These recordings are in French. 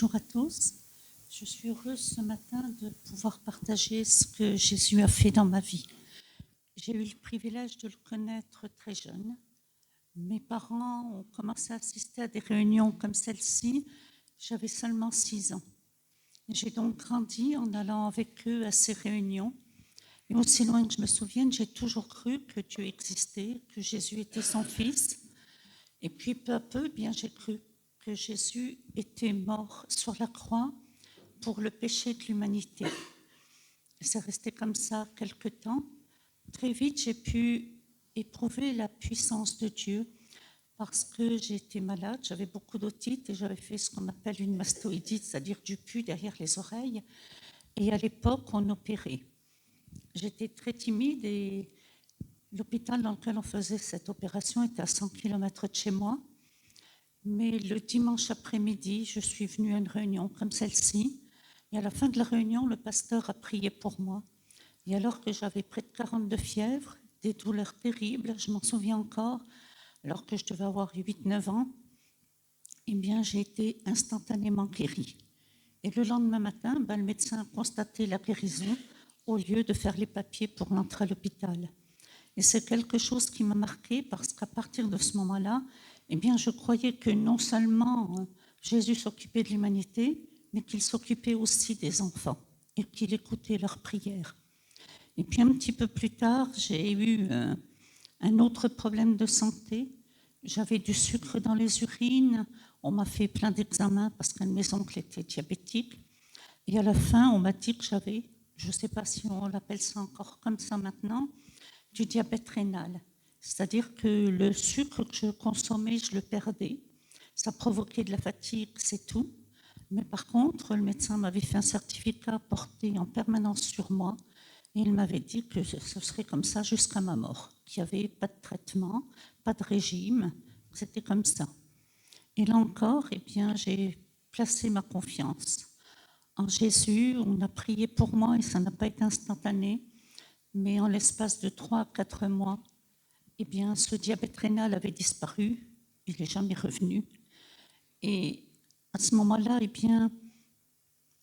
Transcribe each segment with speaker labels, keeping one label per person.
Speaker 1: Bonjour à tous. Je suis heureuse ce matin de pouvoir partager ce que Jésus a fait dans ma vie. J'ai eu le privilège de le connaître très jeune. Mes parents ont commencé à assister à des réunions comme celle-ci. J'avais seulement 6 ans. J'ai donc grandi en allant avec eux à ces réunions. Et aussi loin que je me souvienne, j'ai toujours cru que Dieu existait, que Jésus était son Fils. Et puis peu à peu, bien, j'ai cru que Jésus était mort sur la croix pour le péché de l'humanité. C'est resté comme ça quelque temps. Très vite, j'ai pu éprouver la puissance de Dieu parce que j'étais malade, j'avais beaucoup d'otite et j'avais fait ce qu'on appelle une mastoïdite, c'est-à-dire du pus derrière les oreilles. Et à l'époque, on opérait. J'étais très timide et l'hôpital dans lequel on faisait cette opération était à 100 km de chez moi. Mais le dimanche après-midi, je suis venue à une réunion comme celle-ci. Et à la fin de la réunion, le pasteur a prié pour moi. Et alors que j'avais près de 40 de fièvre, des douleurs terribles, je m'en souviens encore, alors que je devais avoir 8-9 ans, eh bien, j'ai été instantanément guérie. Et le lendemain matin, le médecin a constaté la guérison au lieu de faire les papiers pour rentrer à l'hôpital. Et c'est quelque chose qui m'a marquée parce qu'à partir de ce moment-là, eh bien, je croyais que non seulement Jésus s'occupait de l'humanité, mais qu'il s'occupait aussi des enfants et qu'il écoutait leurs prières. Et puis un petit peu plus tard, j'ai eu un autre problème de santé. J'avais du sucre dans les urines. On m'a fait plein d'examens parce qu'un de mes oncles était diabétique. Et à la fin, on m'a dit que j'avais, je ne sais pas si on l'appelle ça encore comme ça maintenant, du diabète rénal. C'est-à-dire que le sucre que je consommais, je le perdais. Ça provoquait de la fatigue, c'est tout. Mais par contre, le médecin m'avait fait un certificat porté en permanence sur moi et il m'avait dit que ce serait comme ça jusqu'à ma mort, qu'il n'y avait pas de traitement, pas de régime, c'était comme ça. Et là encore, eh bien, j'ai placé ma confiance en Jésus. On a prié pour moi et ça n'a pas été instantané. Mais en l'espace de 3 à 4 mois, eh bien, ce diabète rénal avait disparu, il n'est jamais revenu. Et à ce moment-là, eh bien,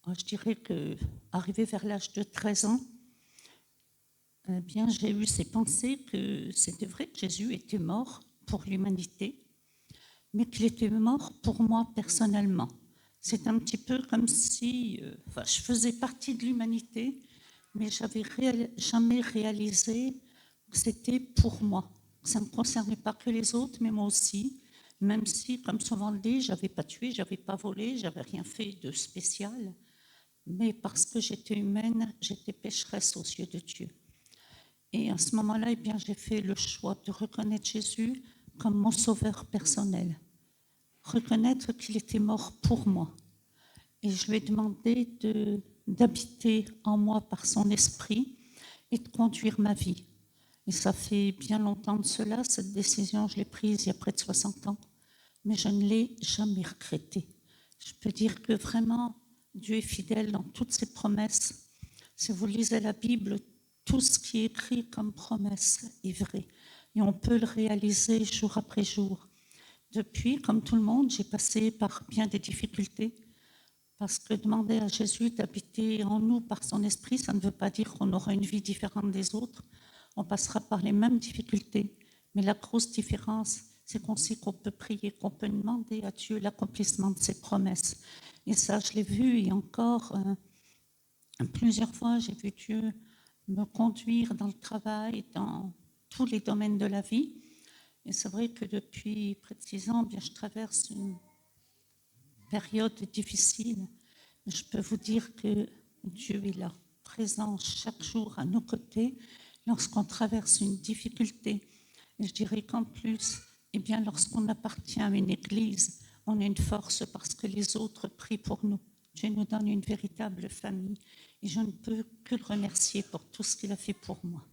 Speaker 1: je dirais qu'arrivé vers l'âge de 13 ans, eh bien, j'ai eu ces pensées que c'était vrai que Jésus était mort pour l'humanité, mais qu'il était mort pour moi personnellement. C'est un petit peu comme si je faisais partie de l'humanité, mais je n'avais jamais réalisé que c'était pour moi. Ça ne concernait pas que les autres, mais moi aussi, même si, comme souvent le dit, je n'avais pas tué, je n'avais pas volé, je n'avais rien fait de spécial, mais parce que j'étais humaine, j'étais pécheresse aux yeux de Dieu. Et à ce moment-là, eh bien, j'ai fait le choix de reconnaître Jésus comme mon sauveur personnel, reconnaître qu'il était mort pour moi. Et je lui ai demandé d'habiter en moi par son esprit et de conduire ma vie. Et ça fait bien longtemps de cela, cette décision, je l'ai prise il y a près de 60 ans, mais je ne l'ai jamais regrettée. Je peux dire que vraiment, Dieu est fidèle dans toutes ses promesses. Si vous lisez la Bible, tout ce qui est écrit comme promesse est vrai. Et on peut le réaliser jour après jour. Depuis, comme tout le monde, j'ai passé par bien des difficultés. Parce que demander à Jésus d'habiter en nous par son esprit, ça ne veut pas dire qu'on aura une vie différente des autres. On passera par les mêmes difficultés. Mais la grosse différence, c'est qu'on sait qu'on peut prier, qu'on peut demander à Dieu l'accomplissement de ses promesses. Et ça, je l'ai vu, et encore plusieurs fois, j'ai vu Dieu me conduire dans le travail, dans tous les domaines de la vie. Et c'est vrai que depuis près de 6 ans, bien, je traverse une période difficile. Je peux vous dire que Dieu est là, présent chaque jour à nos côtés lorsqu'on traverse une difficulté. Et je dirais qu'en plus, eh bien, lorsqu'on appartient à une église, on a une force parce que les autres prient pour nous. Dieu nous donne une véritable famille et je ne peux que le remercier pour tout ce qu'il a fait pour moi.